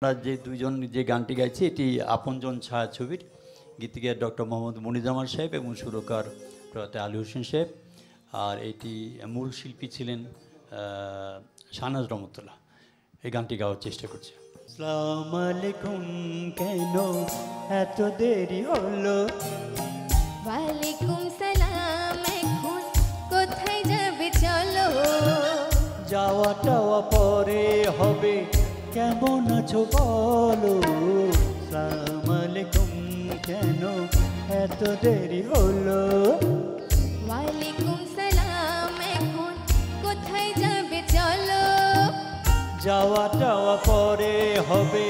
আমরা যে দুইজন যে গানটি গাইছি এটি আপনজন ছায়াছবির গীতিকার ডক্টর মোহাম্মদ মনিরুজ্জামান সাহেব এবং সুরকার প্রয়াত আলী হোসেন সাহেব। আর এটি মূল শিল্পী ছিলেন শাহনাজ রহমতুল্লাহ। এই গানটি গাওয়ার চেষ্টা করছি। আসসালামু আলাইকুম, কেন এত দেরি হলো? ওয়ালাইকুম সালাম, এখন কোথায় যাবে চলো? যাওয়াটাওয়া পরে হবে, কেমন আছো বলো? আসসালামু আলাইকুম, কেন এত দেরি হলো? ওয়ালাইকুম সালাম, এখন কোথায় যাবে চলো? যাওয়াটাওয়া পরে হবে,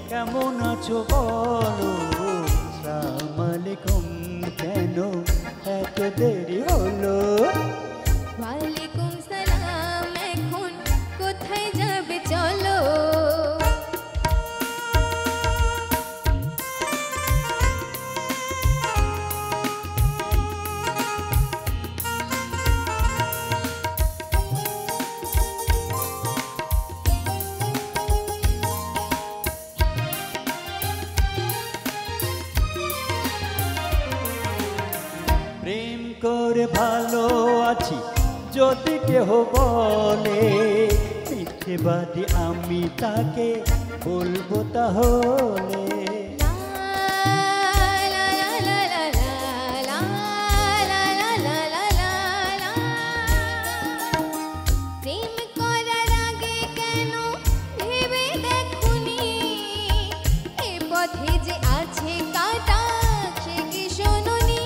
কেমন আছো বলো? আসসালামু আলাইকুম, কেন এত দেরি হলো? ওয়ালাইকুম সালাম, এখন কোথায় যাবে চলো? প্রেম করে ভালো আছি যদি কেহ বলে, মিথ্যেবাদী আমি তাকে বলবো তাহলে। প্রেম করার আগে কেন ভেবে দেখুনি, এ পথে যে আছে কাটা সে কি শোনুনি?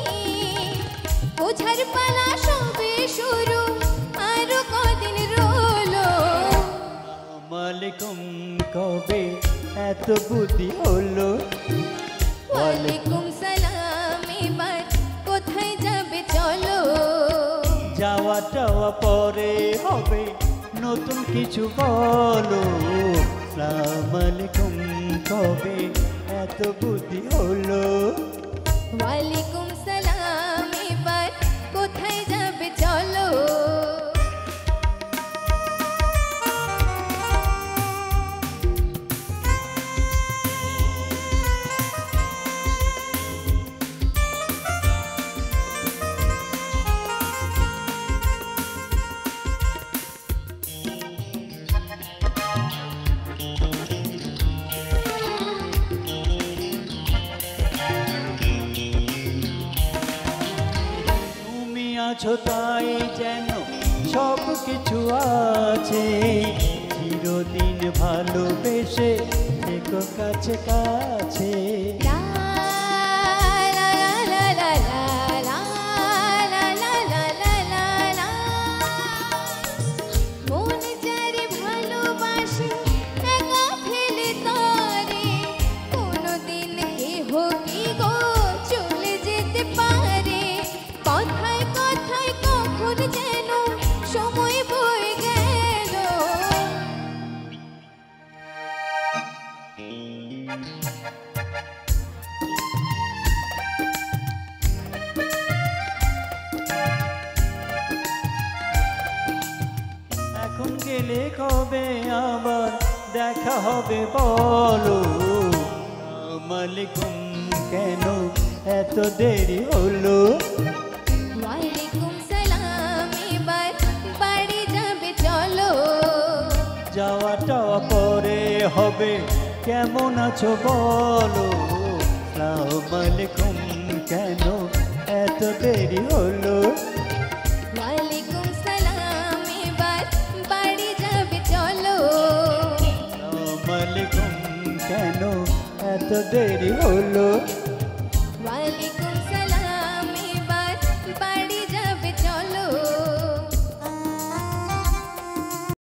বোঝার পালা সবে শুরু, আরো কদিন রইলো। আসসালামু আলাইকুম, কবে এত বুদ্ধি হলো? ওয়ালাইকুম সালাম, এবার কোথায় যাবে চলো? যাওয়াটাওয়া পরে হবে, নতুন কিছু বলো। আসসালামু আলাইকুম, কবে এত বুদ্ধি হলো? ওয়ালাইকুম সালাম, এবার কোথায় যাবে চলো? তুমি আছো তাই যেন সব কিছু আছে, চিরদিন ভালোবেসে থেকো কাছে কাছে। লা লা লা লা লা লা লা লা লা লা লা লা। মন যারে ভালোবাসে একা ফেলে তারে, কোনোদিন কেহ কি গো চলে যেতে পারে? কথায় কথায় কখন যেন সময় বয়ে গেল। এখন গেলে কবে আবার দেখা হবে বলো? আসসালামু আলাইকুম, কেন এত দেরি হলো? ওয়ালাইকুম সালাম, এবার বাড়ি যাবে চলো? যাওয়াটাওয়া পরে হবে, কেমন আছো বলো? আসসালামু আলাইকুম, কেন এত দেরি হলো? ওয়ালাইকুম সালাম, এবার বাড়ি যাবে চলো? আসসালামু আলাইকুম, কেন এত দেরি হলো?